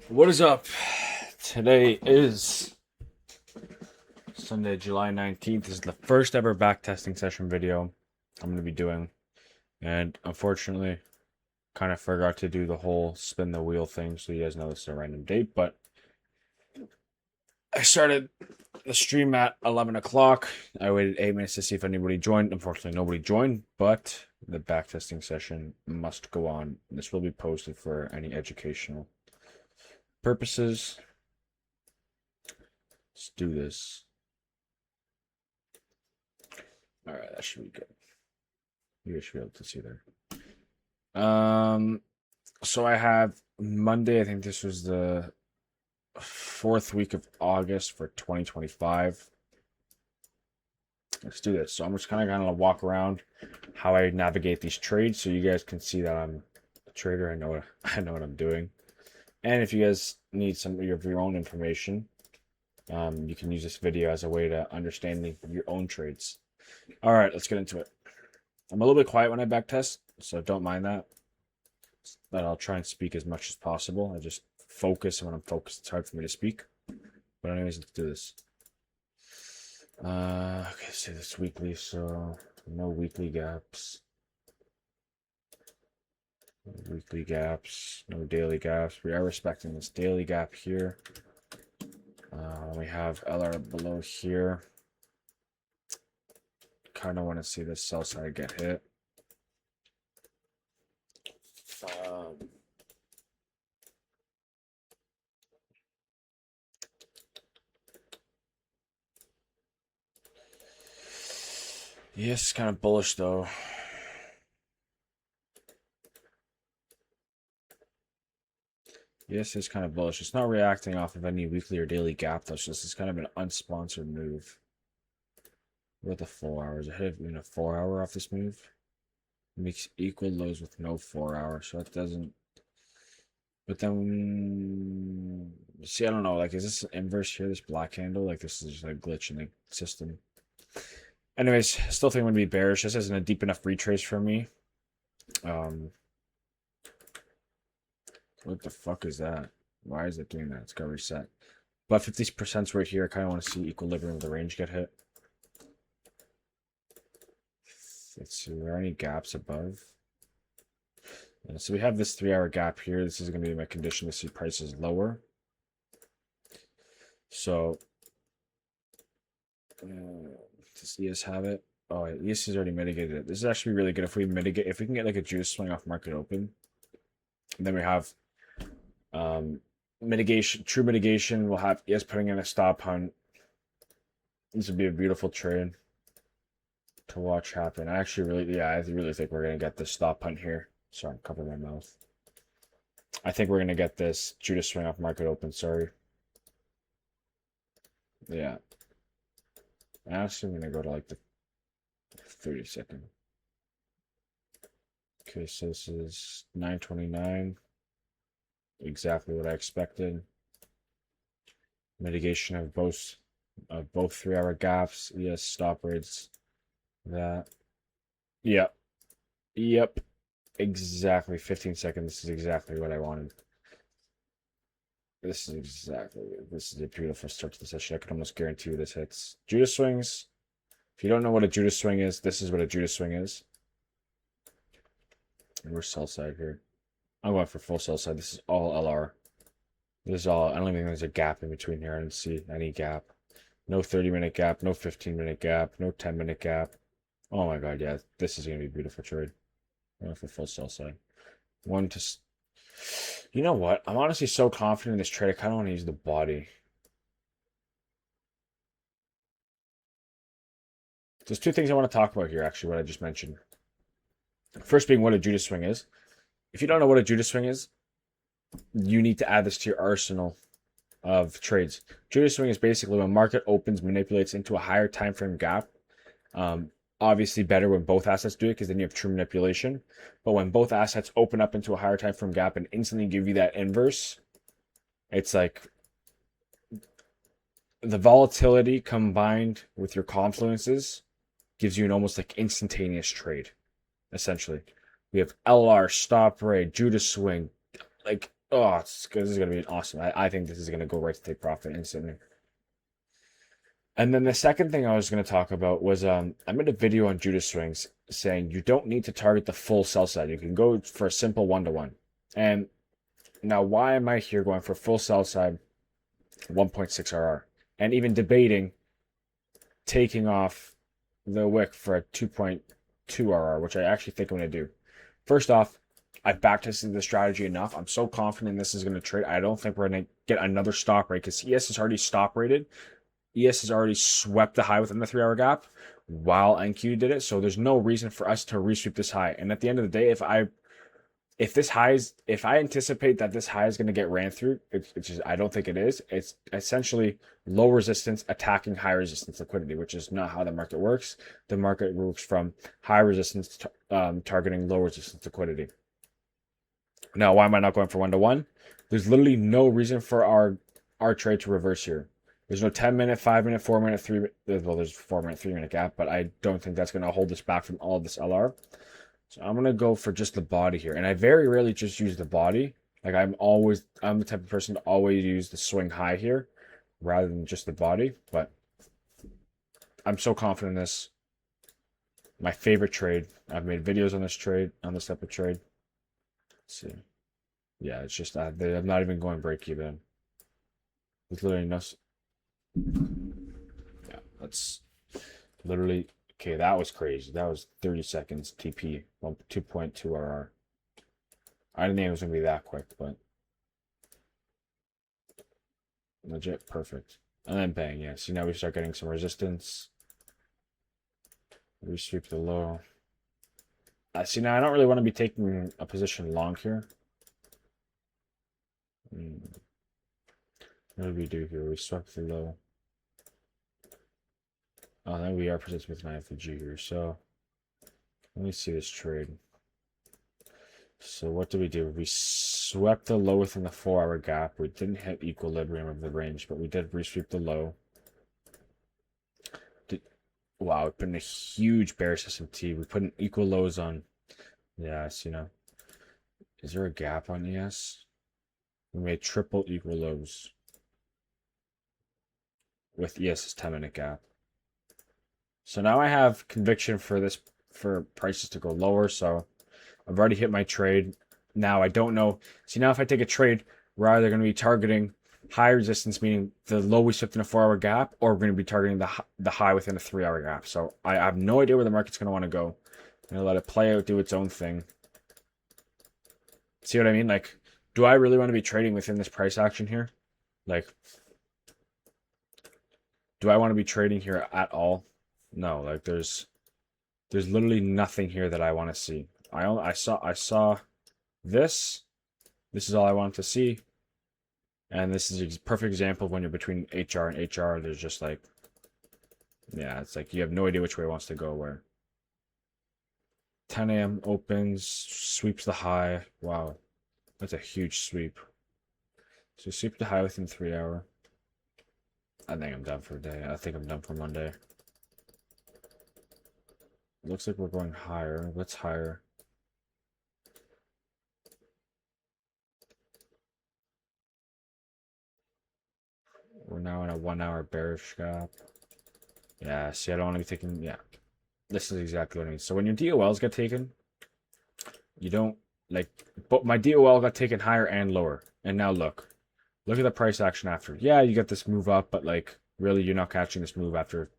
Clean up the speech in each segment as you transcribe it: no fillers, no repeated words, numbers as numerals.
What is up? Today is Sunday, July 19th. This is the first ever backtesting session video I'm going to be doing. And unfortunately, kind of forgot to do the whole spin the wheel thing, so you guys know this is a random date. But I started the stream at 11 o'clock. I waited 8 minutes to see if anybody joined. Unfortunately, nobody joined, but the backtesting session must go on. This will be posted for any educational purposes. Let's do this. All right, that should be good. You guys should be able to see there. So I have Monday. I think this was the fourth week of August for 2025. Let's do this. So I'm just kind of gonna walk around how I navigate these trades, so you guys can see that I'm a trader. I know what I'm doing. And if you guys need some of your own information, you can use this video as a way to understand your own trades. All right, let's get into it. I'm a little bit quiet when I backtest, so don't mind that. But I'll try and speak as much as possible. I just focus, and when I'm focused, it's hard for me to speak. But anyways, let's do this. Okay, say this weekly, so no weekly gaps. No weekly gaps, no daily gaps. We are respecting this daily gap here. We have LR below here. Kind of want to see this sell side get hit. Yes, kind of bullish though. Yes, it's kind of bullish. It's not reacting off of any weekly or daily gap though. So this is kind of an unsponsored move. With the 4 hours, I hit even a 4 hour off this move. It makes equal lows with no 4 hour, so it doesn't. But then, see, I don't know. Like, is this an inverse here? This black handle? Like, this is just a glitch in the system. Anyways, still think I'm gonna be bearish. This isn't a deep enough retrace for me. What the fuck is that? Why is it doing that? It's got reset. But 50% right here. I kind of want to see equilibrium of the range get hit. Let's see, are there any gaps above? So we have this 3 hour gap here. This is going to be my condition to see prices lower. So, does ES have it? Oh, ES has already mitigated it. This is actually really good if we mitigate, if we can get like a juice swing off market open. And then we have mitigation, true mitigation. We'll have ES putting in a stop hunt. This would be a beautiful trade to watch happen. I really think we're going to get this stop hunt here. Sorry, I'm covering my mouth. I think we're going to get this Judas swing off market open. Sorry. Yeah. I'm actually going to go to like the 30-second. Okay, so this is 929. Exactly what I expected. Mitigation of both 3 hour gaps. Yes, stop rates. That. Yep. Yep. Exactly. 15 seconds. This is exactly what I wanted. This is a beautiful start to the session. I can almost guarantee you this hits. Judas swings. If you don't know what a Judas swing is, this is what a Judas swing is. And we're sell side here. I'm going for full sell side. This is all LR. This is all. I don't even think there's a gap in between here. I didn't see any gap. No 30-minute gap. No 15-minute gap. No 10-minute gap. Oh my god, yeah. This is going to be a beautiful trade. I'm going for full sell side. You know what? I'm honestly so confident in this trade. I kind of want to use the body. There's two things I want to talk about here, actually, what I just mentioned. First being what a Judas swing is. If you don't know what a Judas swing is, you need to add this to your arsenal of trades. Judas swing is basically when market opens, manipulates into a higher time frame gap. Obviously better when both assets do it because then you have true manipulation. But when both assets open up into a higher time frame gap and instantly give you that inverse, it's like the volatility combined with your confluences gives you an almost like instantaneous trade, essentially. We have LR, stop rate, Judas swing, like Oh, this is gonna be awesome. I think this is gonna go right to take profit instantly. And then the second thing I was gonna talk about was I made a video on Judas swings saying you don't need to target the full sell side. You can go for a simple 1-to-1. And now why am I here going for full sell side 1.6 RR and even debating taking off the wick for a 2.2 RR, which I actually think I'm gonna do. First off, I've backtested the strategy enough. I'm so confident this is going to trade. I don't think we're going to get another stop rate because ES is already stop rated. ES has already swept the high within the 3-hour gap while NQ did it. So there's no reason for us to resweep this high. And at the end of the day, if I anticipate that this high is going to get ran through, which is I don't think it is. It's essentially low resistance attacking high resistance liquidity, which is not how the market works. The market works from high resistance targeting low resistance liquidity. Now, why am I not going for 1-to-1? There's literally no reason for our trade to reverse here. There's no 10-minute, 5-minute, 4-minute, 3-minute. Well, there's 4-minute, 3-minute gap, but I don't think that's going to hold us back from all of this LR. So I'm going to go for just the body here. And I very rarely just use the body. Like I'm the type of person to always use the swing high here rather than just the body. But I'm so confident in this. My favorite trade. I've made videos on this trade, on this type of trade. Let's see. Yeah, it's just that I'm not even going break even. There's literally no. Yeah, that's literally okay. That was crazy. That was 30 seconds TP, 2.2 RR. I didn't think it was gonna be that quick, but legit perfect. And then bang, yeah. See now we start getting some resistance. We sweep the low. See now I don't really want to be taking a position long here. What do we do here? We swept the low. Oh, then we are positioned with an IFVG here. So let me see this trade. So what did we do? We swept the low within the 4-hour gap. We didn't hit equilibrium of the range, but we did resweep the low. Wow, we put in a huge bearish SMT. We put in equal lows on. Yes, you know. Is there a gap on ES? We made triple equal lows with ES's 10-minute gap. So now I have conviction for prices to go lower. So I've already hit my trade. Now I don't know. See, now if I take a trade, we're either going to be targeting high resistance, meaning the low we swept in a 4-hour gap, or we're going to be targeting the high within a 3-hour gap. So I have no idea where the market's going to want to go. I'm going to let it play out, do its own thing. See what I mean? Like, do I really want to be trading within this price action here? Like, do I want to be trading here at all? No, like there's literally nothing here that I want to see. I saw this. This is all I wanted to see. And this is a perfect example of when you're between HR and HR. There's just like, yeah, it's like you have no idea which way it wants to go where. 10 a.m. opens, sweeps the high. Wow, that's a huge sweep. So sweep the high within 3-hour. I think I'm done for the day. I think I'm done for Monday. Looks like we're going higher. What's higher? We're now in a 1-hour bearish gap. Yeah, see, I don't want to be taking. Yeah, this is exactly what I mean. So when your DOLs get taken, you don't like. But my DOL got taken higher and lower, and now look at the price action after. Yeah, you get this move up, but like really, you're not catching this move after.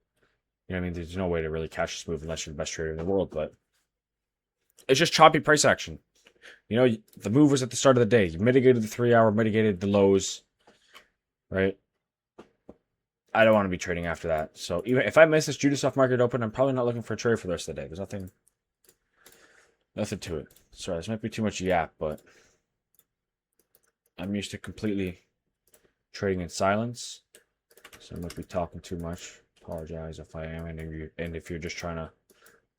You know what I mean? There's no way to really catch this move unless you're the best trader in the world. But it's just choppy price action. You know, the move was at the start of the day. You mitigated the 3-hour, mitigated the lows, right? I don't want to be trading after that. So even if I miss this Judas off market open, I'm probably not looking for a trade for the rest of the day. There's nothing to it. Sorry, this might be too much yap, but I'm used to completely trading in silence. So I might be talking too much. Apologize if I am, and if you're just trying to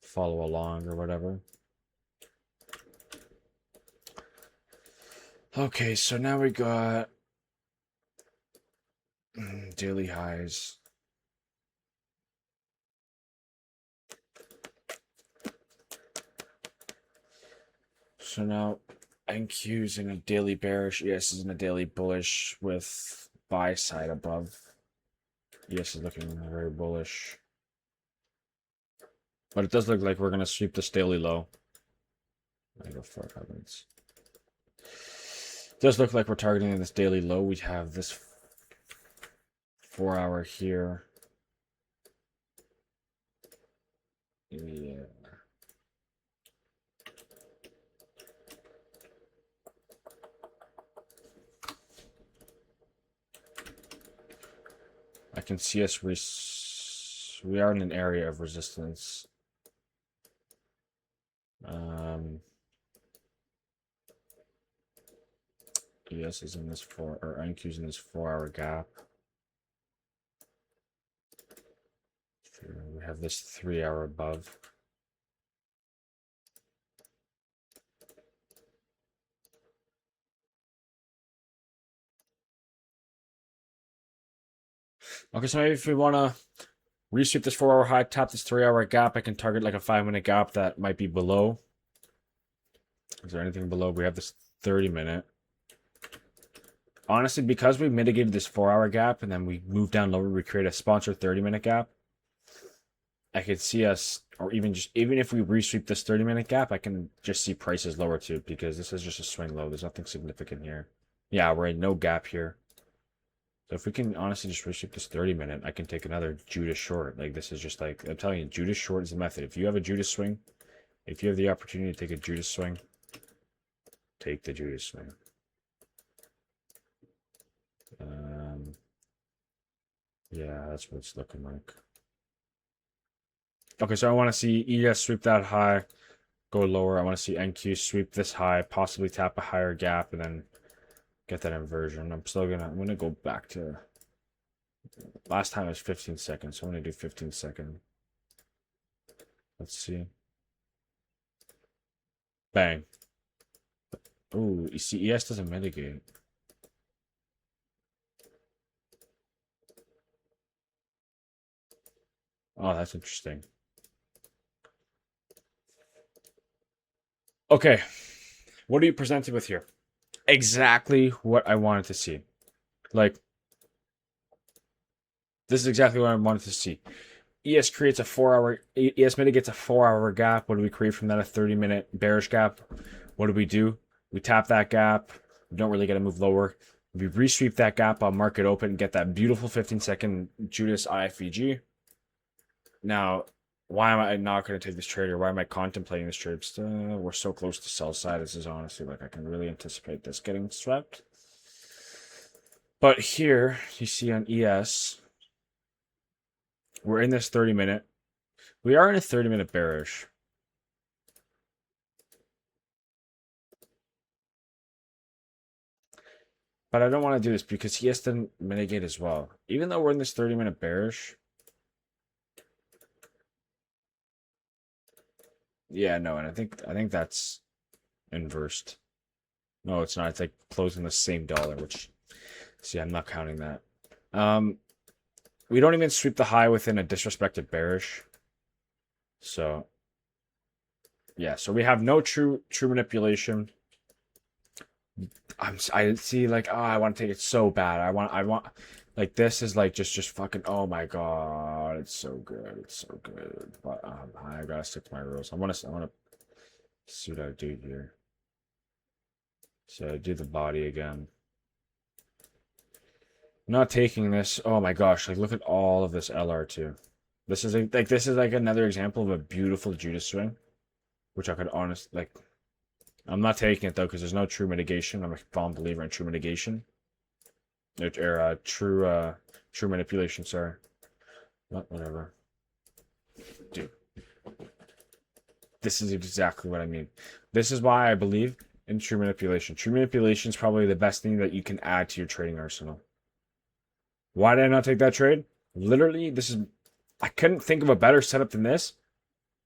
follow along or whatever. Okay, so now we got daily highs. So now NQ's in a daily bearish. ES is in a daily bullish with buy side above. ES is looking very bullish. But it does look like we're going to sweep this daily low. I go 4 or 5 minutes. It does look like we're targeting this daily low. We have this 4 hour here. Yeah. I can see us, we are in an area of resistance. ES is in this NQ's in this 4 hour gap. We have this 3 hour above. Okay, so maybe if we want to resweep this 4 hour high, tap this 3 hour gap, I can target like a 5-minute gap that might be below. Is there anything below? We have this 30-minute. Honestly, because we mitigated this 4 hour gap and then we move down lower, we create a sponsored 30-minute gap. I could see us, or even if we resweep this 30-minute gap, I can just see prices lower too, because this is just a swing low. There's nothing significant here. Yeah, we're in no gap here. So if we can honestly just resweep this 30-minute, I can take another Judas short. Like, this is just like, I'm telling you, Judas short is the method. If you have a Judas swing, if you have the opportunity to take a Judas swing, take the Judas swing. Yeah, that's what it's looking like. Okay, so I want to see ES sweep that high, go lower. I want to see NQ sweep this high, possibly tap a higher gap, and then get that inversion. I'm gonna go back to last time it was 15 seconds, so I'm gonna do 15 second. Let's see. Bang. Ooh, you see, ES doesn't mitigate. Oh, that's interesting. Okay, what are you presented with here? Exactly what I wanted to see. Like, this is exactly what I wanted to see. ES creates a 4 hour, ES mitigates a 4 hour gap. What do we create from that? A 30-minute bearish gap. What do? We tap that gap. We don't really get to move lower. We resweep that gap on market open and get that beautiful 15-second Judas IFVG. Now, why am I not going to take this trade, or why am I contemplating this trade? We're so close to sell side. This is honestly like I can really anticipate this getting swept. But here, you see on ES, we're in this 30-minute. We are in a 30-minute bearish. But I don't want to do this because he has to mitigate as well. Even though we're in this 30-minute bearish. Yeah, no, and I think that's inversed. No, it's not. It's like closing the same dollar, which, see, I'm not counting that. We don't even sweep the high within a disrespected bearish. So, yeah, so we have no true manipulation. I see, like, oh, I want to take it so bad. I want like, this is like just fucking, oh my god, it's so good, but I gotta stick to my rules. I want to see what I do here. So I do the body again. I'm not taking this. Oh my gosh, like, look at all of this LR2. This is like another example of a beautiful Judas swing, which I could honestly, like, I'm not taking it though because there's no true mitigation. I'm a firm believer in true mitigation. Or true manipulation, sorry. Whatever. Dude. This is exactly what I mean. This is why I believe in true manipulation. True manipulation is probably the best thing that you can add to your trading arsenal. Why did I not take that trade? Literally, I couldn't think of a better setup than this,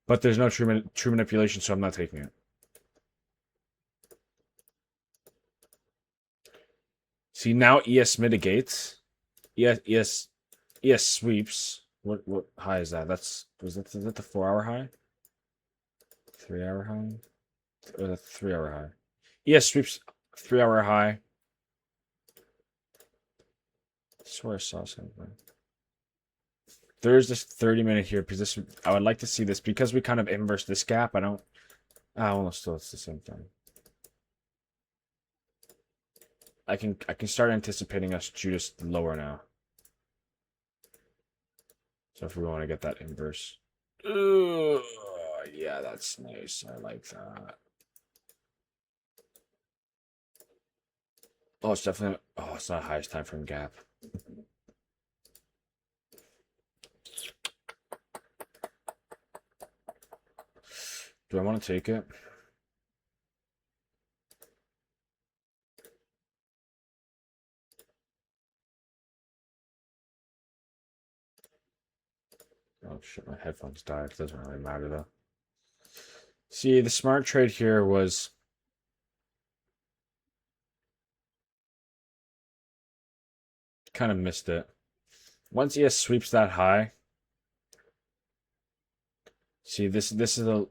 but there's no true manipulation, so I'm not taking it. See, now ES mitigates. ES sweeps. What high is that? Is that the 4 hour high? 3 hour high? Or the 3 hour high? Yes, sweeps 3-hour high. I swear I saw something. There's this 30-minute here because this I would like to see this because we kind of inverse this gap. I don't. Well, still it's the same thing. I can start anticipating us Judas lower now. So if we want to get that inverse. Ugh, yeah, that's nice. I like that. Oh, it's definitely. Oh, it's not highest time frame gap. Do I want to take it? Oh shit, my headphones died. It doesn't really matter though. See, the smart trade here was kind of missed it. Once ES sweeps that high, see this is the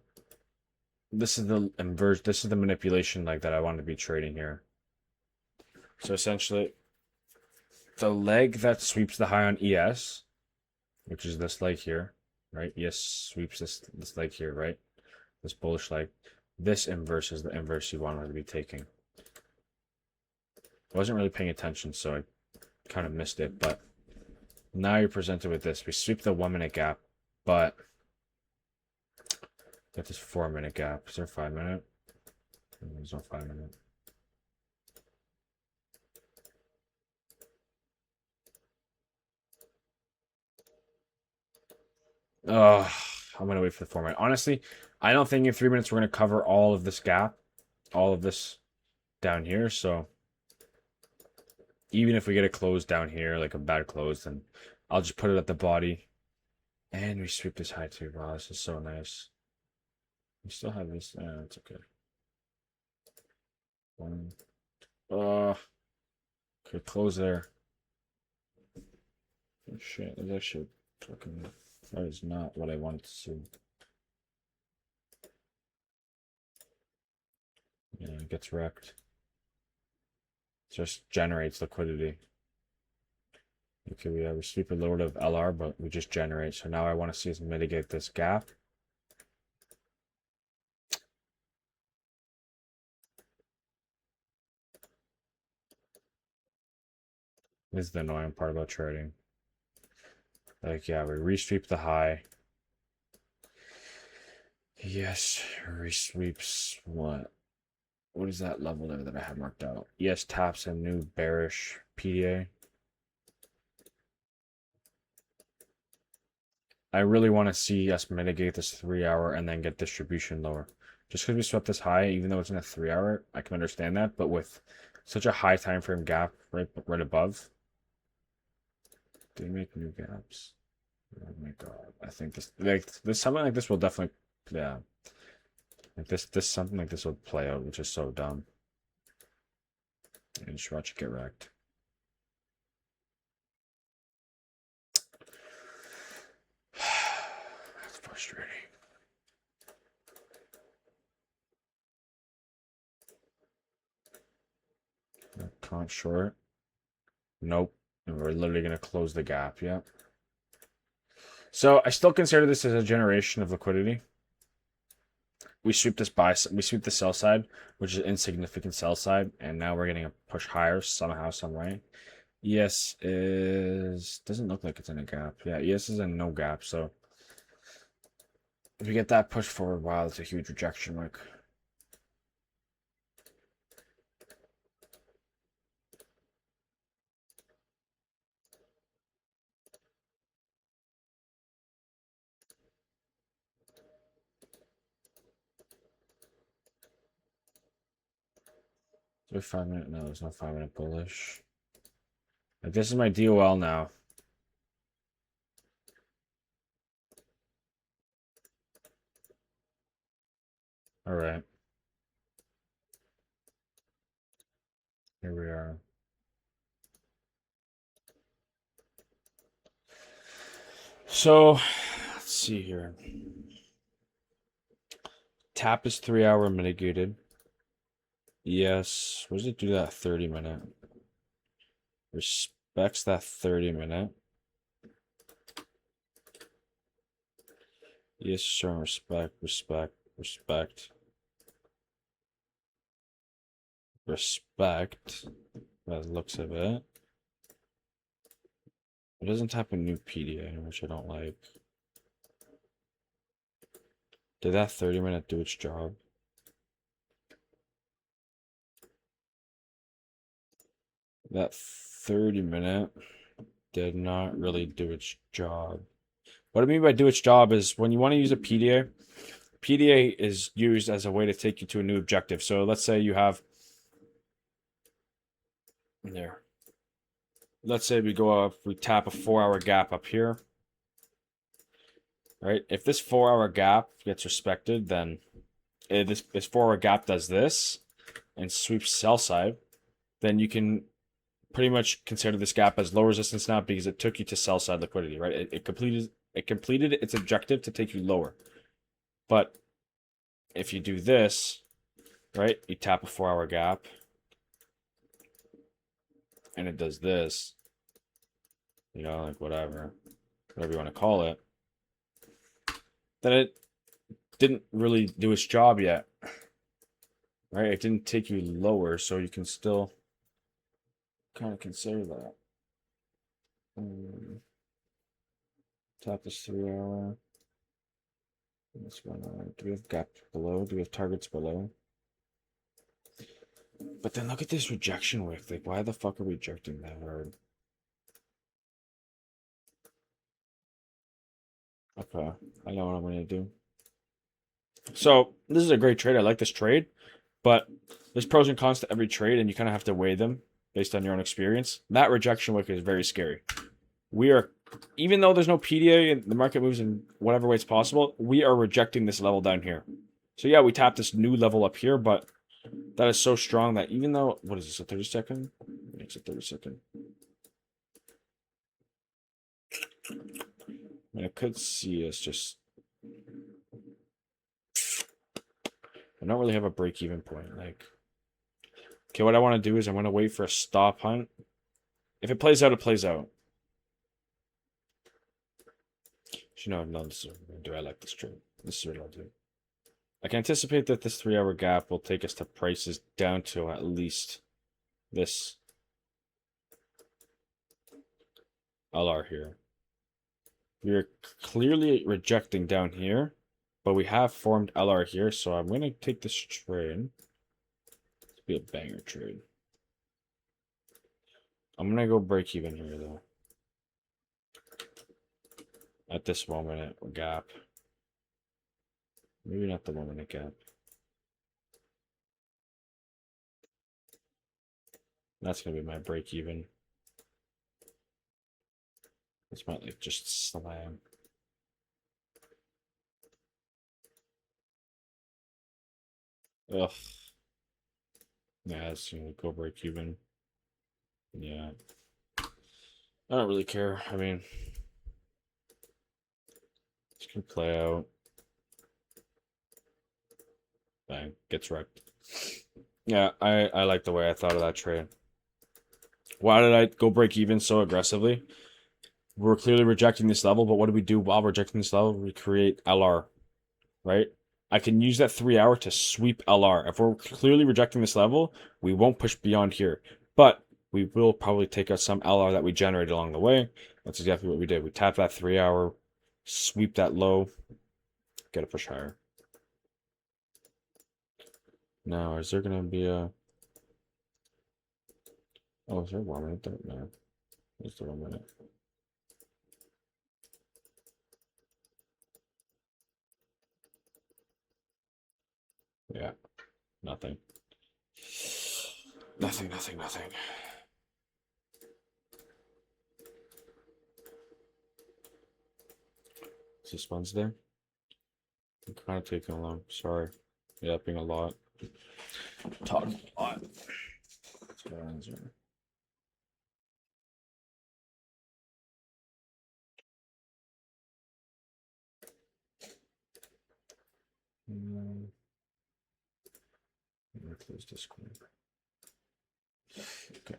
inverse. This is the manipulation like that I want to be trading here. So essentially, the leg that sweeps the high on ES, which is this leg here, right? ES sweeps this leg here, right? This bullish leg. This inverse is the inverse you want to be taking. I wasn't really paying attention, so I kind of missed it. But now you're presented with this. We sweep the 1-minute gap, but get this 4-minute gap. Is there a 5-minute? There's no 5-minute. Oh, I'm gonna wait for the 4-minute. Honestly, I don't think in 3 minutes we're gonna cover all of this gap, all of this down here. So even if we get a close down here, like a bad close, then I'll just put it at the body. And we sweep this high too. Wow, this is so nice. We still have this. It's okay. One. Could close there. Oh, shit, that's actually fucking. That is not what I wanted to see. Yeah, it gets wrecked. It just generates liquidity. Okay, we sweep it lower of LR, but we just generate. So now I want to see us mitigate this gap. This is the annoying part about trading. Like, yeah, we resweep the high. Yes, resweeps what? What is that level there that I have marked out? Yes, taps a new bearish PDA. I really want to see us mitigate this 3-hour and then get distribution lower. Just because we swept this high, even though it's in a 3-hour, I can understand that. But with such a high time frame gap right above, do we make new gaps? Oh my god! I think this something like this will definitely, yeah. Like this something like this will play out, which is so dumb. And just watch it get wrecked. That's frustrating. Can't short. Nope. And we're literally gonna close the gap. Yeah. So I still consider this as a generation of liquidity. We sweep we sweep the sell side, which is insignificant sell side, and now we're getting a push higher somehow, some way. ES doesn't look like it's in a gap. Yeah, ES is in no gap, so if we get that push forward, wow, that's a huge rejection mark. Is there 5-minute? No, there's no 5-minute bullish. Like, this is my DOL now. All right. Here we are. So, let's see here. Tap is 3-hour mitigated. Yes. What does it do that 30-minute? Respects that 30-minute. Yes, sure. Respect, respect, respect, respect. By the looks of it. It doesn't type a new PDA, which I don't like. Did that 30-minute do its job? That 30-minute did not really do its job. What I mean by do its job is when you want to use a PDA, PDA is used as a way to take you to a new objective. So let's say you have there. Let's say we go up, we tap a 4-hour gap up here. Right? If this 4-hour gap gets respected, then this 4-hour gap does this and sweeps sell side, then you can pretty much consider this gap as low resistance now because it took you to sell side liquidity, right? It completed its objective to take you lower. But if you do this, right, you tap a 4-hour gap and it does this, like whatever you want to call it, then it didn't really do its job yet, right? It didn't take you lower, so you can still kind of consider that. Tap this 3-hour. What's going on? Do we have gaps below? Do we have targets below? But then look at this rejection wick. Like, why the fuck are we rejecting that hard? Okay, I know what I'm gonna do. So this is a great trade. I like this trade, but there's pros and cons to every trade, and you kind of have to weigh them based on your own experience. That rejection wick is very scary. We are, even though there's no PDA and the market moves in whatever way it's possible, we are rejecting this level down here. So yeah, we tapped this new level up here, but that is so strong that even though, what is this, a 30-second? It's a 30-second. I mean, I could see us just, I don't really have a break-even point. Like, okay, what I want to do is I'm going to wait for a stop hunt. If it plays out, it plays out. No, this is what I'm going to do. I like this trade. This is what I'll do. I can anticipate that this 3-hour gap will take us to prices down to at least this LR here. We are clearly rejecting down here, but we have formed LR here, so I'm going to take this trade. It's be a banger trade. I'm going to go break even here, though. At this 1-minute gap. Maybe not the 1-minute gap. That's going to be my break even. This might like just slam. Ugh. Yeah, it's going to go break even. Yeah. I don't really care. I mean, this can play out. Bang. Gets wrecked. Yeah, I like the way I thought of that trade. Why did I go break even so aggressively? We're clearly rejecting this level, but what do we do while rejecting this level? We create LR, right? I can use that 3-hour to sweep LR. If we're clearly rejecting this level, we won't push beyond here. But we will probably take out some LR that we generated along the way. That's exactly what we did. We tap that 3-hour, sweep that low, get a push higher. Now, is there going to be a... Oh, is there 1 minute there? No. It's the 1 minute. Yeah. Nothing. Nothing. Is this Wednesday? I'm kind of taking a long. Sorry. Yapping a lot. Talking a lot. What's going on here? close this one. Okay.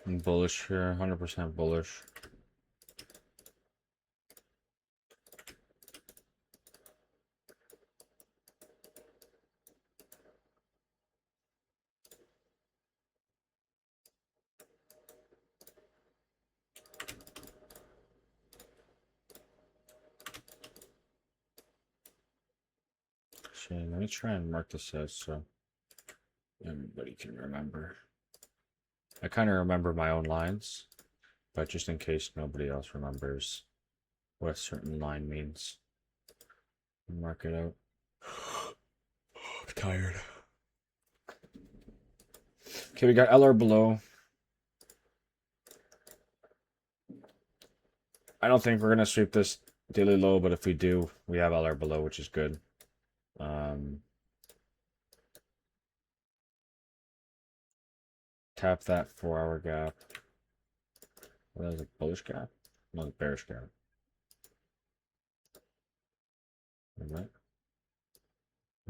I'm bullish here, 100% bullish. Actually, let me try and mark this out so everybody can remember. I kind of remember my own lines, but just in case nobody else remembers what a certain line means, mark it out. I'm tired. Okay, we got LR below. I don't think we're gonna sweep this daily low, but if we do, we have LR below, which is good. Tap that 4-hour gap. What is it? Bullish gap? No, bearish gap. Right?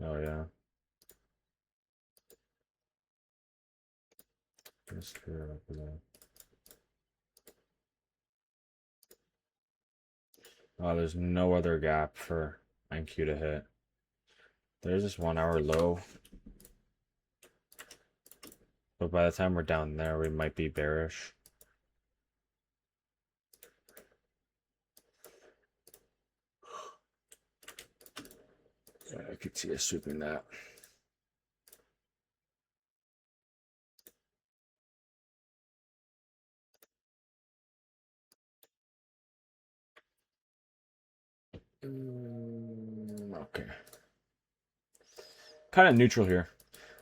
Oh yeah. Let's clear it up below. Oh, there's no other gap for NQ to hit. There's this 1-hour low. But by the time we're down there, we might be bearish. Yeah, I could see us sweeping that. Okay. Kind of neutral here.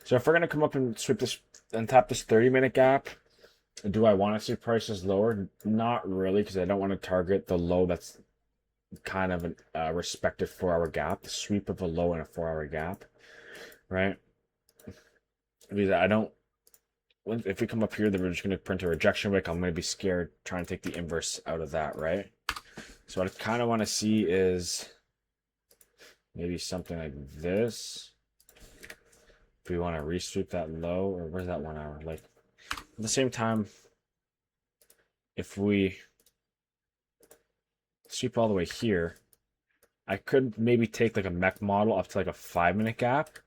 So if we're going to come up and sweep this and tap this 30-minute gap, do I want to see prices lower? Not really, because I don't want to target the low that's kind of a respective 4-hour gap, the sweep of a low and a 4-hour gap, right? Because I don't, if we come up here, then we're just going to print a rejection wick. I'm going to be scared trying to take the inverse out of that, right? So what I kind of want to see is maybe something like this. If we want to resweep that low, or where's that 1 hour? Like, at the same time, if we sweep all the way here, I could maybe take like a mech model up to like a 5-minute gap.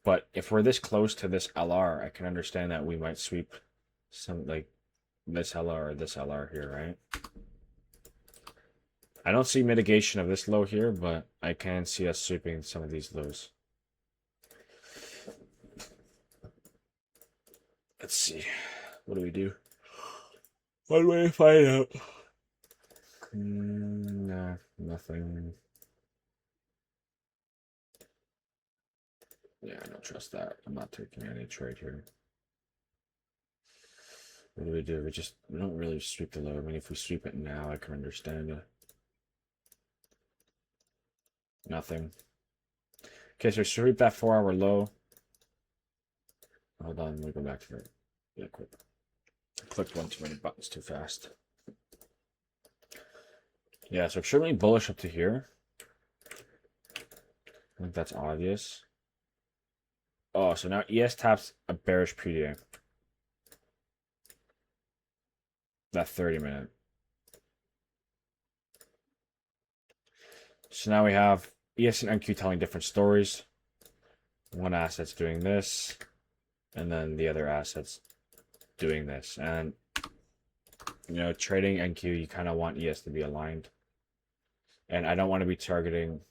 But if we're this close to this LR, I can understand that we might sweep some like this LR or this LR here, right? I don't see mitigation of this low here, but I can see us sweeping some of these lows. Let's see. What do we do? One way to find out. Nah, nothing. Yeah, I don't trust that. I'm not taking any trade here. What do? We don't really sweep the low. I mean, if we sweep it now, I can understand it. Nothing. Okay, so sweep that 4-hour low. Hold on, let me go back to it. Yeah, quick. I clicked one too many buttons too fast. Yeah, so extremely bullish up to here. I think that's obvious. Oh, so now ES taps a bearish PDA. That 30-minute. So now we have ES and NQ telling different stories. One asset's doing this, and then the other asset's doing this. And, you know, trading NQ, you kind of want ES to be aligned. And I don't want to be targeting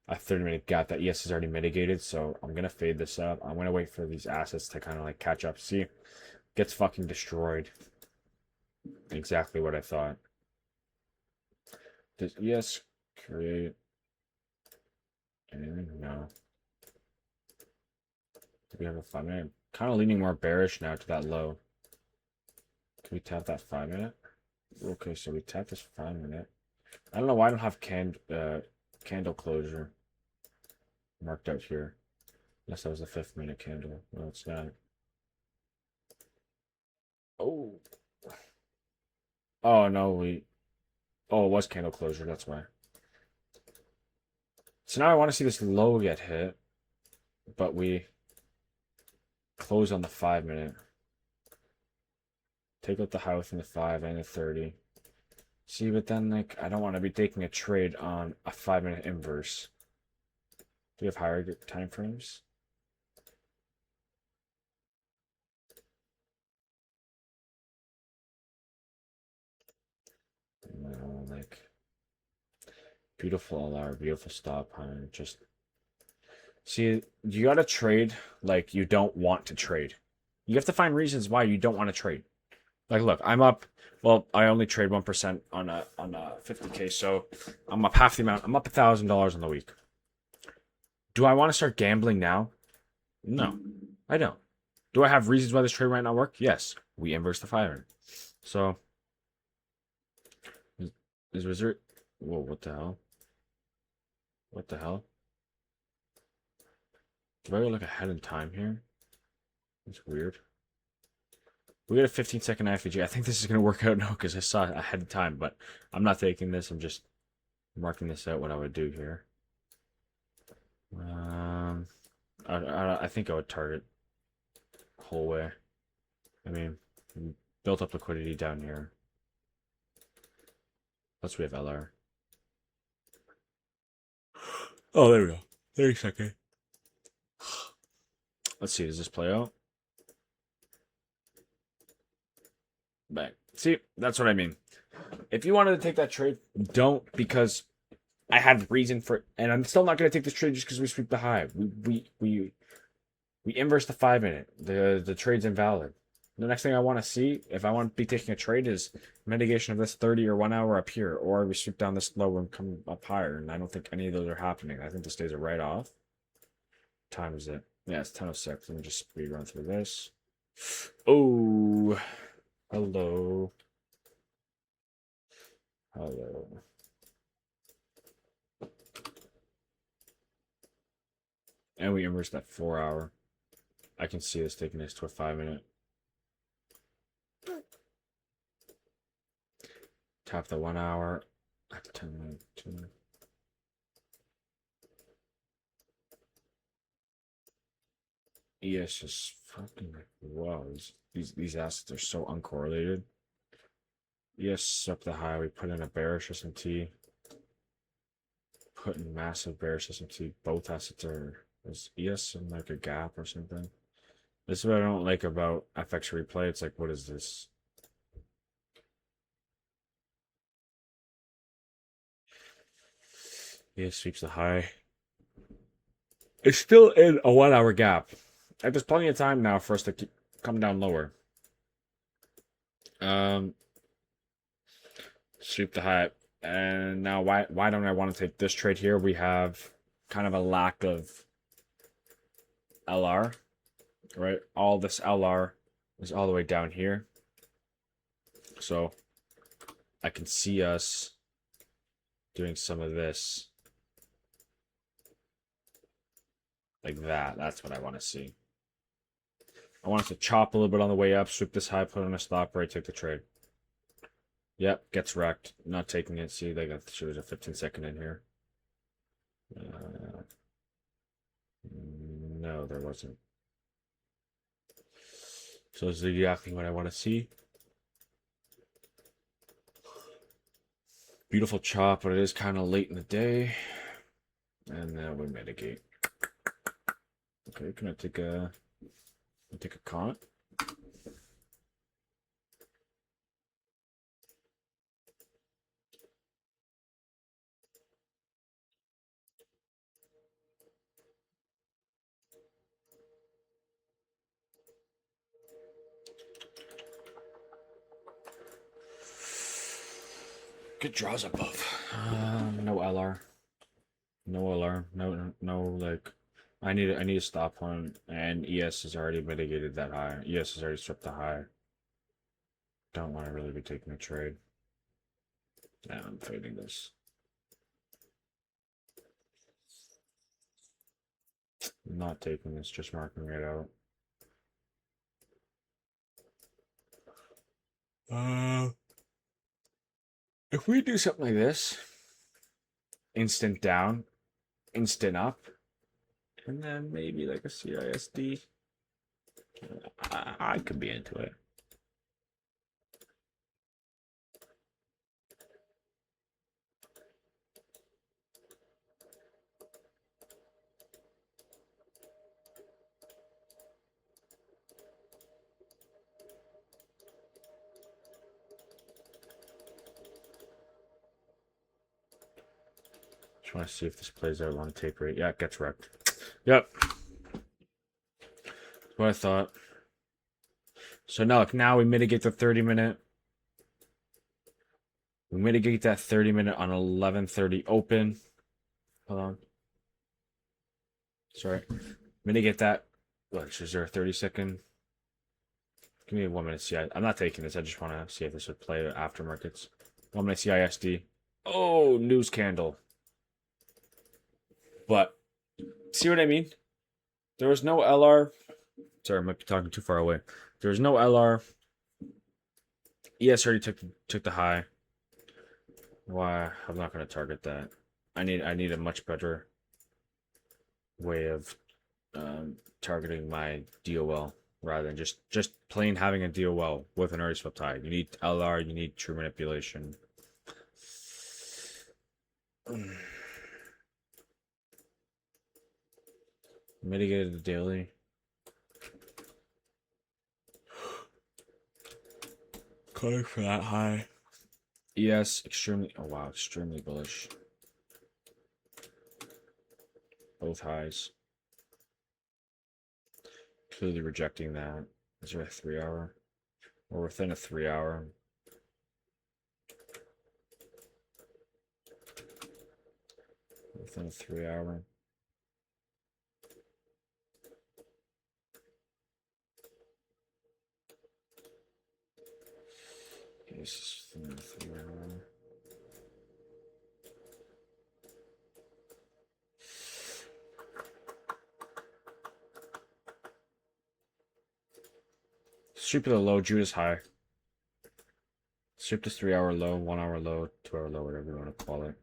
a 30-minute gap that ES has already mitigated, so I'm going to fade this up. I'm going to wait for these assets to kind of like catch up. See, gets fucking destroyed. Exactly what I thought. Does ES create anything? No. Do we have a 5-minute? Kind of leaning more bearish now to that low. Can we tap that 5-minute? Okay, so we tap this 5-minute. I don't know why I don't have candle closure. marked out here. Unless that was a 5th-minute candle. No, it's not. Oh. Oh, no, Oh, it was candle closure, that's why. So now I want to see this low get hit, but we close on the 5-minute. Take out the high within the 5 and the 30. See, but then, like, I don't want to be taking a trade on a 5-minute inverse. Do we have higher time frames? No, like, beautiful LR, beautiful stop, huh? Just see, you gotta trade like you don't want to trade. You have to find reasons why you don't want to trade. Like, look, I'm up. Well, I only trade 1% on a 50K, so I'm up half the amount. I'm up $1,000 on the week. Do I want to start gambling now? No, I don't. Do I have reasons why this trade might not work? Yes. We inverse the 500. So, is Wizard? Whoa, what the hell? What the hell? Do I go look ahead in time here? That's weird. We got a 15-second IFVG. I think this is going to work out now because I saw it ahead of time, but I'm not taking this. I'm just marking this out what I would do here. I think I would target whole way. I mean, built up liquidity down here. Plus we have LR. Oh, there we go. 30-second. Let's see. Does this play out? Bang. See, that's what I mean. If you wanted to take that trade, don't, because I had reason for it, and I'm still not going to take this trade just because we sweep the high. We inverse the 5-minute. The trade's invalid. The next thing I want to see, if I want to be taking a trade, is mitigation of this 30 or 1 hour up here, or we sweep down this low and come up higher. And I don't think any of those are happening. I think this stays a right off. What time is it? Yeah, it's 10:06. Let me just speed run through this. Oh, hello. Hello. And we inverse that 4 hour. I can see this taking us to a 5-minute. Tap the 1 hour. 10 minutes. ES is fucking wow. These assets are so uncorrelated. ES up the high. We put in a bearish SMT. Put in massive bearish SMT. Both assets are. Is ES in like a gap or something? This is what I don't like about FX replay. It's like, what is this? ES sweeps the high. It's still in a 1 hour gap. There's plenty of time now for us to come down lower. Sweep the high. And now why don't I want to take this trade here? We have kind of a lack of LR, right? All this LR is all the way down here. So I can see us doing some of this like that. That's what I want to see. I want us to chop a little bit on the way up, sweep this high, put on a stop right, take the trade. Yep, gets wrecked. Not taking it. See, they got there's a 15-second in here. No, there wasn't. So this is exactly what I want to see. Beautiful chop, but it is kind of late in the day. And then we mitigate. Okay, can I take a con? Good draws above. No LR. No LR. No, like I need a stop on, and ES has already mitigated that high. ES has already stripped the high. Don't want to really be taking a trade. Yeah, I'm fading this. I'm not taking this, just marking it out. If we do something like this, instant down, instant up, and then maybe like a CISD, I could be into it. Just want to see if this plays out on take rate. Yeah, it gets wrecked. Yep. That's what I thought. So now we mitigate the 30-minute. We mitigate that 30-minute on 11:30 open. Hold on. Sorry. Mitigate that. What, is there a 30-second? Give me 1 minute. See, I'm not taking this. I just want to see if this would play after markets. 1 minute CISD. Oh, news candle. But see what I mean? There was no LR. Sorry, I might be talking too far away. There was no LR. ES already took the high. Why? I'm not going to target that. I need a much better way of targeting my DOL rather than just plain having a DOL with an already swept high. You need LR. You need true manipulation. Mitigated the daily. Calling for that high. Yes, extremely. Oh wow, extremely bullish. Both highs. Clearly rejecting that. Is there a 3 hour? We're within a 3 hour. Within a 3 hour. This is within a 3 hour. Sweep to the low, Judas high. Sweep to 3 hour low, 1 hour low, 2 hour low, whatever you want to call it.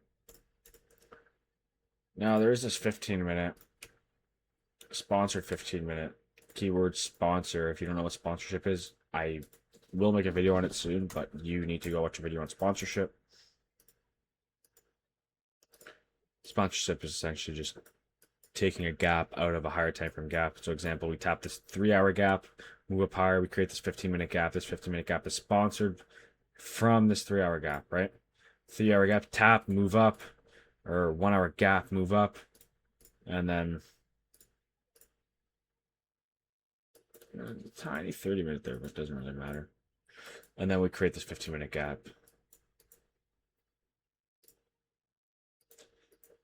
Now there is this 15-minute sponsored 15-minute keyword sponsor. If you don't know what sponsorship is, I will make a video on it soon, but you need to go watch a video on sponsorship. Sponsorship is essentially just taking a gap out of a higher time frame gap. So example, we tap this 3 hour gap, move up higher, we create this 15-minute gap. This 15-minute gap is sponsored from this 3 hour gap, right? 3 hour gap, tap, move up, or 1 hour gap, move up, and then a tiny 30-minute there, but it doesn't really matter. And then we create this 15-minute gap.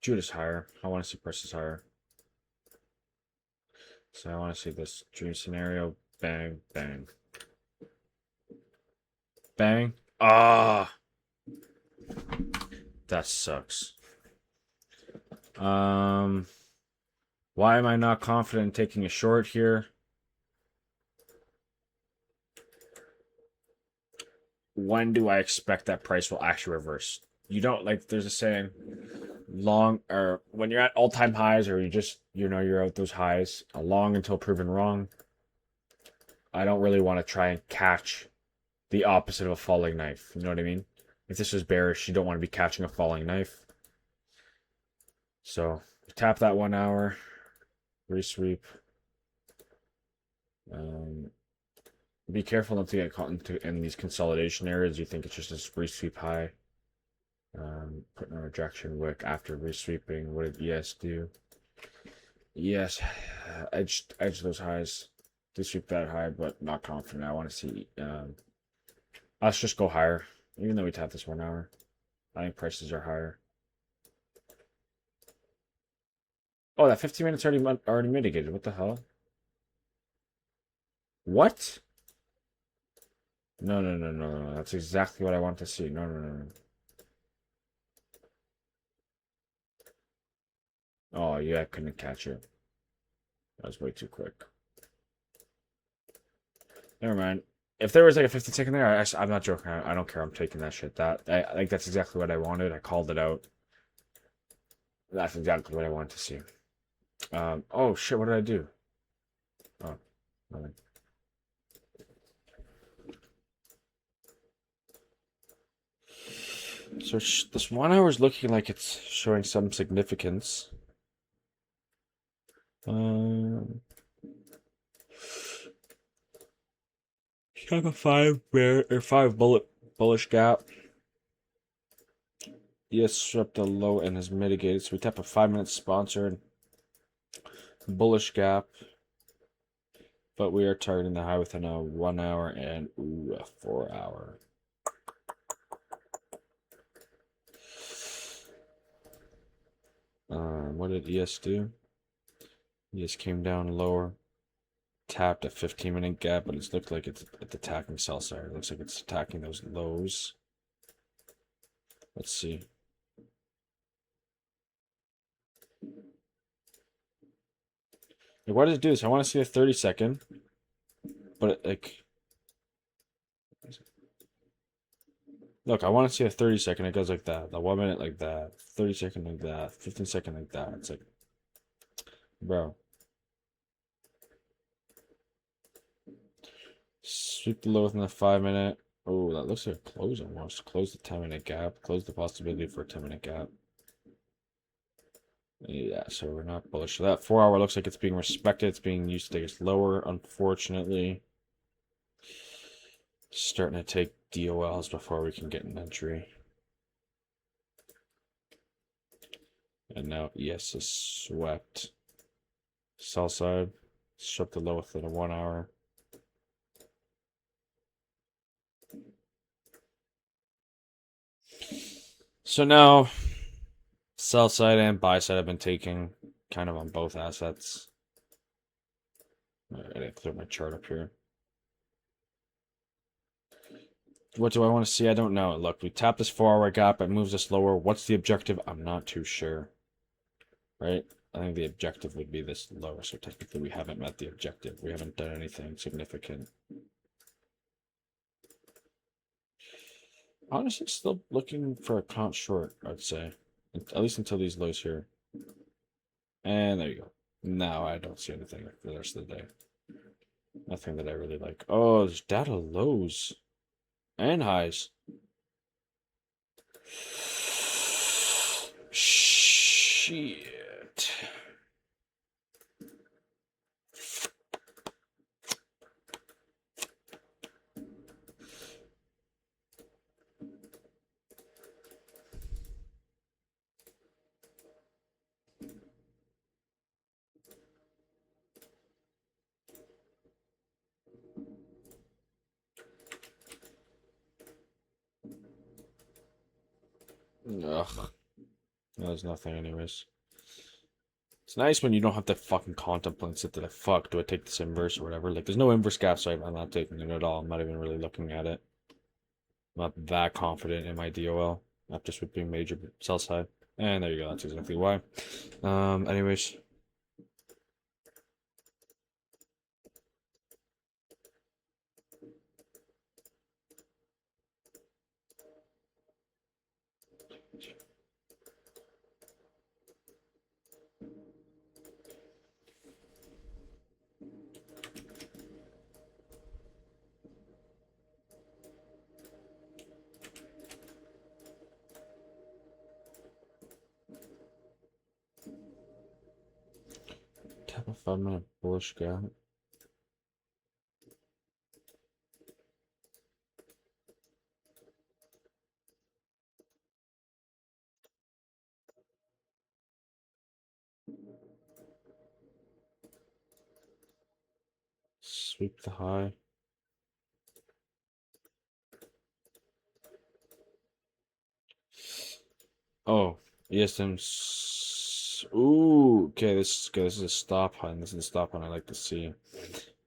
Judas higher. I want to see prices higher. So I want to see this dream scenario. Bang, bang. Bang. Ah! That sucks. Why am I not confident in taking a short here? When do I expect that price will actually reverse? You don't, like, there's a saying, long, or when you're at all-time highs, or you're out those highs, long until proven wrong. I don't really want to try and catch the opposite of a falling knife. You know what I mean? If this was bearish, you don't want to be catching a falling knife. So tap that 1 hour, resweep. Be careful not to get caught in these consolidation areas. You think it's just a resweep high. Putting a rejection wick after resweeping. What did ES do? Yes, edge those highs. To sweep that high, but not confident. I want to see. Let's just go higher, even though we tapped this 1 hour. I think prices are higher. Oh, that 15 minutes already mitigated. What the hell? What? No. That's exactly what I want to see. No. Oh, yeah, I couldn't catch it. That was way too quick. Never mind. If there was like a 15-second there, I'm not joking. I don't care. I'm taking that shit. I think that's exactly what I wanted. I called it out. That's exactly what I wanted to see. Oh shit! What did I do? Oh, nothing. So this 1 hour is looking like it's showing some significance. Have a five bullish gap. Yes, swept the low and has mitigated. So we tap a 5-minute sponsored bullish gap, but we are targeting the high within a 1 hour and a 4 hour. What did ES do? ES came down lower, tapped a 15-minute gap, but it's looked like it's attacking sell side. It looks like it's attacking those lows. Let's see. Like, why does it do this? I want to see a 30-second, but look, I want to see a 30-second. It goes like that. The 1 minute like that. 30-second like that. 15-second like that. It's like, bro. Sweep the low within the 5-minute. Oh, that looks like a close almost. Close the 10-minute gap. Close the possibility for a 10-minute gap. Yeah, so we're not bullish. So that 4 hour looks like it's being respected. It's being used to take us lower, unfortunately. Starting to take DOLs before we can get an entry. And now ES is swept. Sell side. Swept the low within a 1 hour. So now, sell side and buy side have been taking kind of on both assets. I didn't clear my chart up here. What do I want to see? I don't know. Look, we tap this 4 hour gap. It moves us lower. What's the objective? I'm not too sure. Right? I think the objective would be this lower. So technically we haven't met the objective. We haven't done anything significant. Honestly, still looking for a count short, I'd say. At least until these lows here. And there you go. Now I don't see anything for the rest of the day. Nothing that I really like. Oh, there's data lows and highs. Shit. Ugh. There's nothing anyways. It's nice when you don't have to fucking contemplate and sit there like, fuck, do I take this inverse or whatever? Like, there's no inverse gap, so I'm not taking it at all. I'm not even really looking at it. I'm not that confident in my DOL after sweeping major sell side. And there you go. That's exactly why. Anyways. Tap a 5-minute bullish gap. Sweep the high. Oh, ESM's. Ooh, okay. This is good. This is a stop hunt. This is a stop hunt I like to see.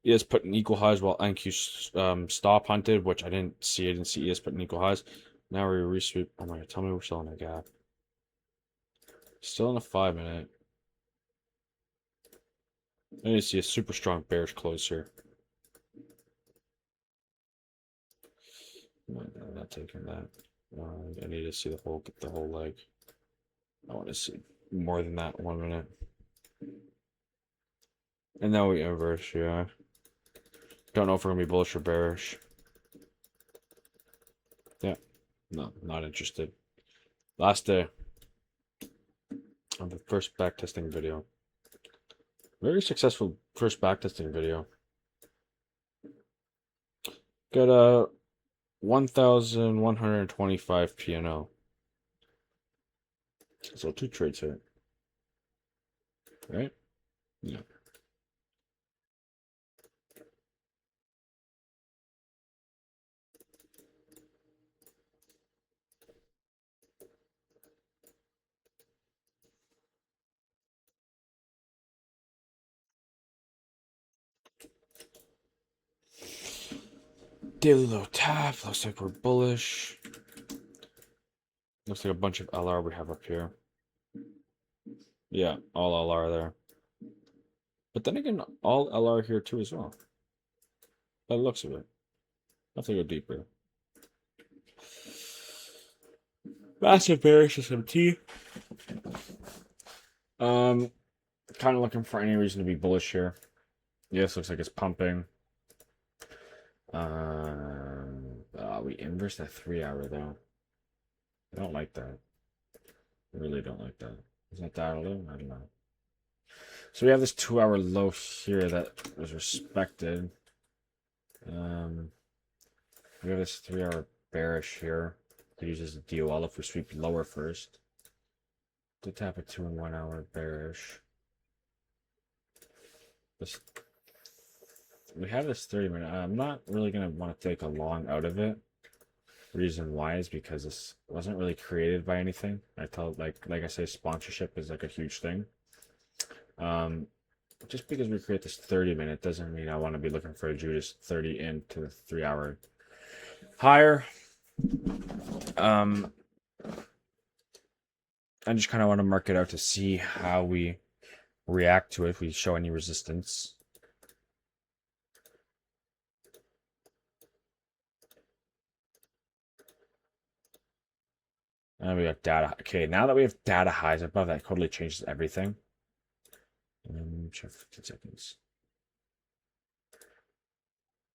ES putting equal highs while NQ stop hunted, which I didn't see. I didn't see ES putting equal highs. Now we resweep. Oh my god! Tell me we're still in a gap. Still in a 5-minute. I need to see a super strong bearish close here. No, I'm not taking that. I need to see get the whole leg. I want to see more than that 1 minute. And now we inverse, yeah. Don't know if we're gonna be bullish or bearish. Yeah. No, not interested. Last day of the first backtesting video. Very successful first backtesting video. Got a 1,125 P&L. So 2 trades here. Right? Yeah. Daily low tap. Looks like we're bullish. Looks like a bunch of LR we have up here. Yeah, all LR there. But then again, all LR here too as well. By the looks of it. I have to go deeper. Massive bearish SMT. Kind of looking for any reason to be bullish here. Yes, looks like it's pumping. We inverse that 3-hour though. I don't like that. I really don't like that. Is that low? I don't know. So we have this 2-hour low here that was respected. We have this 3-hour bearish here. Could use as a DOL if we sweep lower first. To tap a 2 and 1 hour bearish. We have this 30-minute. I'm not really gonna want to take a long out of it. Reason why is because this wasn't really created by anything. Like I say, sponsorship is like a huge thing. Just because we create this 30-minute doesn't mean I want to be looking for a Judas 30 into the 3-hour higher. I just kind of want to mark it out to see how we react to it if we show any resistance. And we got data. Okay, now that we have data highs above, that totally changes everything. Check 15 seconds.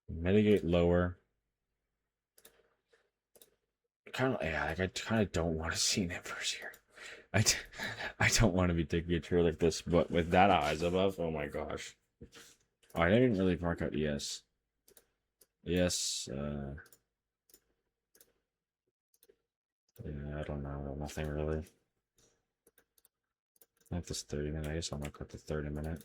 Mitigate lower. I kind of don't want to see an inverse here. I don't want to be taking a trade like this, but with data highs above, oh my gosh. Oh, I didn't really mark out ES. ES, yeah, I don't know, nothing really. Not this 30-minute, I guess I'll mark out the 30-minute.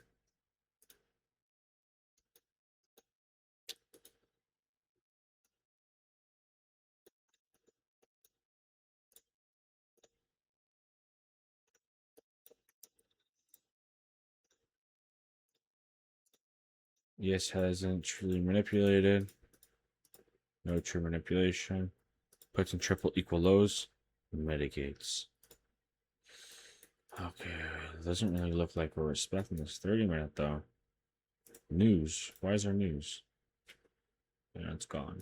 ES hasn't truly manipulated. No true manipulation. Puts in triple equal lows. Mitigates. Okay, doesn't really look like we're respecting this 30-minute though. News. Why is there news? Yeah, it's gone.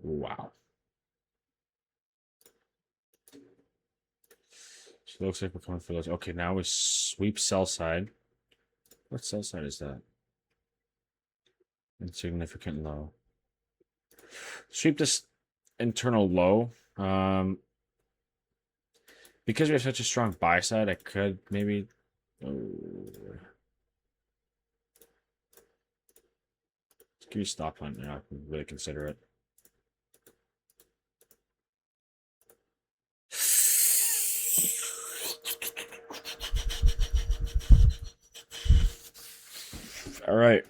Wow. So it looks like we're coming for those. Okay, now we sweep sell side. What sell side is that? Insignificant low. Sweep this internal low. Because we have such a strong buy side, I could maybe. Let's give you stop line. I can really consider it. All right,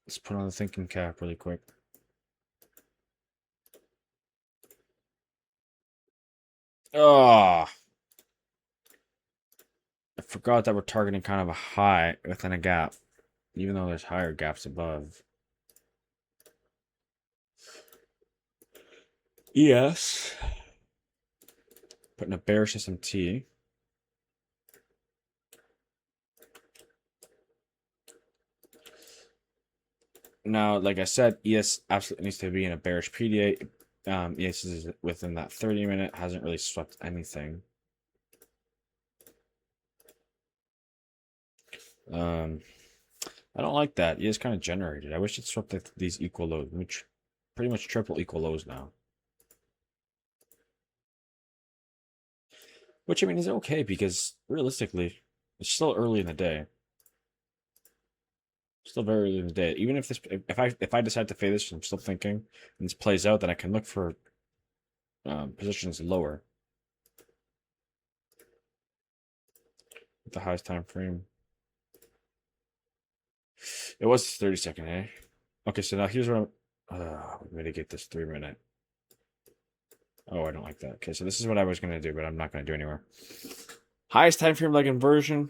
let's put on the thinking cap really quick. Oh, I forgot that we're targeting kind of a high within a gap, even though there's higher gaps above. ES. Putting a bearish SMT. Now, like I said, ES absolutely needs to be in a bearish PDA. ES is within that 30-minute, hasn't really swept anything. I don't like that. ES kind of generated. I wish it swept these equal lows, which pretty much triple equal lows now. Which, I mean, is okay because realistically, it's still early in the day. Still very early in the day. Even if this, if I decide to fade this, I'm still thinking, and this plays out, then I can look for positions lower. With the highest time frame. It was 30-second, eh? Okay, so now here's what I'm mitigate this 3-minute. Oh, I don't like that. Okay, so this is what I was gonna do, but I'm not gonna do anywhere. Highest time frame leg inversion.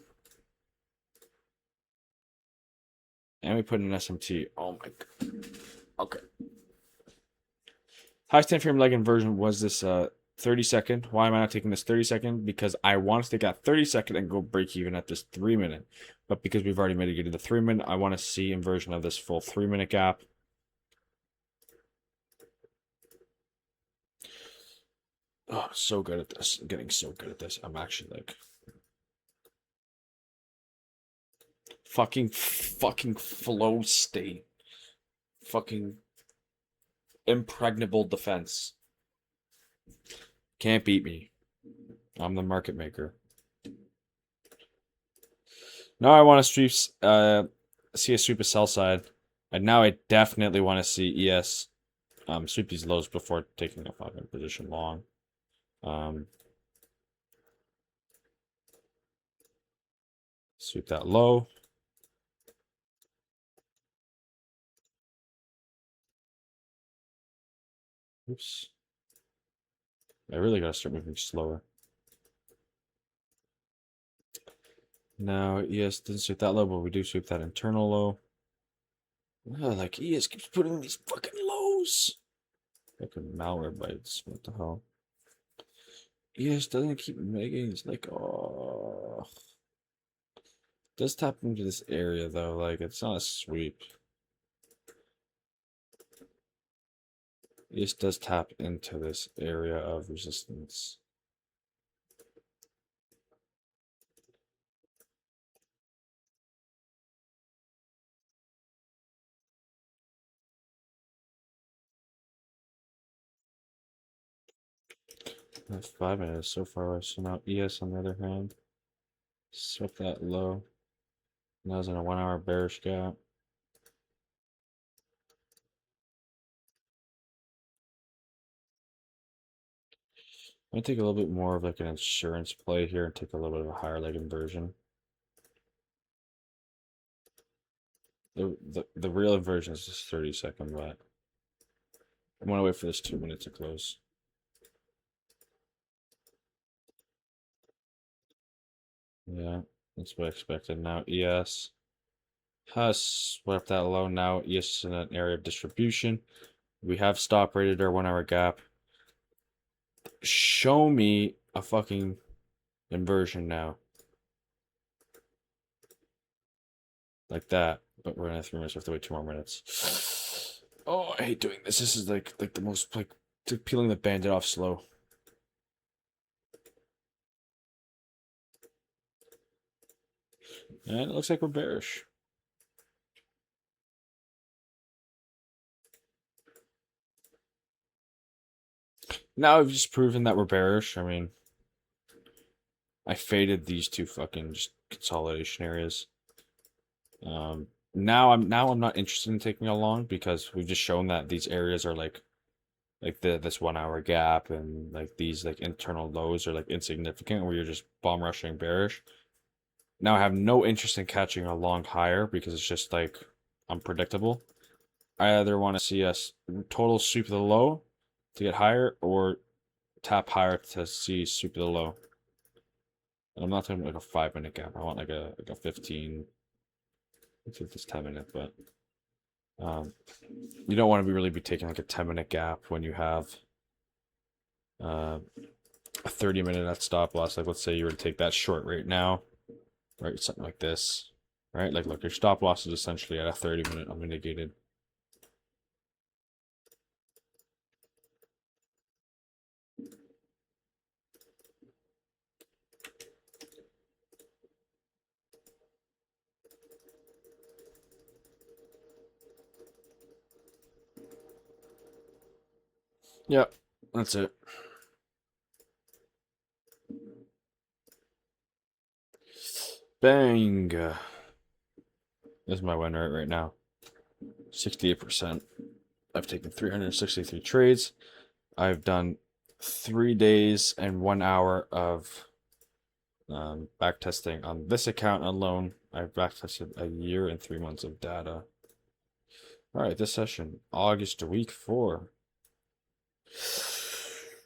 And we put in an SMT. Oh my god. Okay. Highest time frame leg inversion was this 30-second. Why am I not taking this 30-second? Because I want to take that 30-second and go break even at this 3-minute. But because we've already mitigated the 3-minute, I want to see inversion of this full 3-minute gap. Oh, I'm so good at this. I'm getting so good at this. I'm actually like fucking flow state. Fucking impregnable defense. Can't beat me. I'm the market maker. Now I want to see a sweep of sell side. And now I definitely want to see ES sweep these lows before taking a 5-minute position long. Sweep that low. Oops. I really gotta start moving slower. Now ES didn't sweep that low, but we do sweep that internal low. Oh, like ES keeps putting these fucking lows. Fucking malware bites. What the hell? ES doesn't keep making. It's like, oh. Does tap into this area though, like it's not a sweep. This does tap into this area of resistance. That's 5 minutes so far away. So now ES on the other hand, swept that low. Now it's in a 1-hour bearish gap. I'm gonna take a little bit more of like an insurance play here and take a little bit of a higher leg inversion. The real inversion is just 30-second, but I'm gonna wait for this 2 minutes to close. Yeah, that's what I expected. Now ES has swept that low. Now ES is in an area of distribution. We have stop rated our 1-hour gap. Show me a fucking inversion now. Like that. But we're gonna have 3 minutes. We have to wait 2 more minutes. Oh, I hate doing this. This is like the most like peeling the bandit off slow. And it looks like we're bearish. Now I've just proven that we're bearish. I mean, I faded these two fucking just consolidation areas. Now I'm not interested in taking a long because we've just shown that these areas are like this 1-hour gap and like these like internal lows are like insignificant where you're just bomb rushing bearish. Now I have no interest in catching a long higher because it's just like unpredictable. I either want to see us total sweep of the low to get higher or tap higher to see sweep of the low. And I'm not talking like a 5-minute gap. I want like a 15. Let's see if this 10-minute, but you don't want to really be taking like a 10-minute gap when you have a 30-minute at stop loss. Like let's say you were to take that short right now, right? Something like this, right? Like look, your stop loss is essentially at a 30-minute unmitigated. Yep, that's it. Bang. This is my win rate right now. 68%. I've taken 363 trades. I've done 3 days and 1 hour of back testing on this account alone. I've back tested a year and 3 months of data. All right, this session, August to week 4.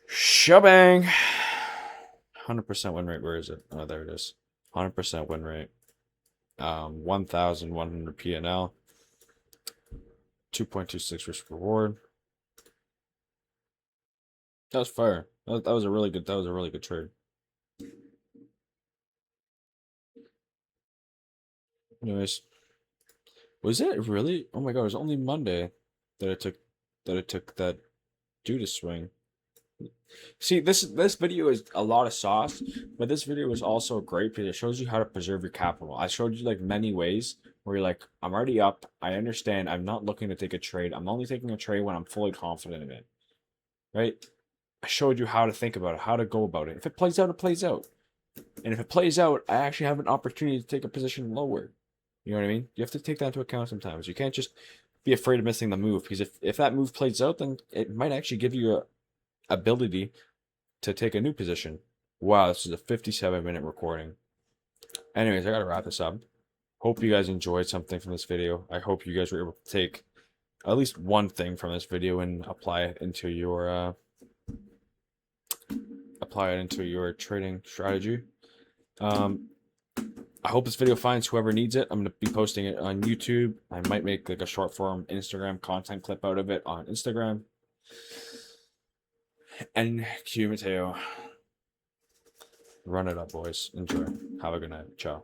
Shabang. 100% win rate. Where is it? Oh, there it is. 100% win rate. 1,100 PNL. 2.26 risk reward. That was fire. That was a really good. That was a really good trade. Anyways, was it really? Oh my god! It was only Monday that it took that due to swing. See, this video is a lot of sauce, but this video is also great because it shows you how to preserve your capital. I showed you like many ways where you're like, I'm already up. I understand. I'm not looking to take a trade. I'm only taking a trade when I'm fully confident in it. Right? I showed you how to think about it, how to go about it. If it plays out, it plays out. And if it plays out, I actually have an opportunity to take a position lower. You know what I mean? You have to take that into account sometimes. You can't just be afraid of missing the move because if that move plays out, then it might actually give you a ability to take a new position. Wow, this is a 57-minute recording. Anyways, I gotta wrap this up. Hope you guys enjoyed something from this video. I hope you guys were able to take at least one thing from this video and apply it into your trading strategy. I hope this video finds whoever needs it. I'm going to be posting it on YouTube. I might make like a short form Instagram content clip out of it on Instagram. And Q Mateo. Run it up, boys. Enjoy. Have a good night. Ciao.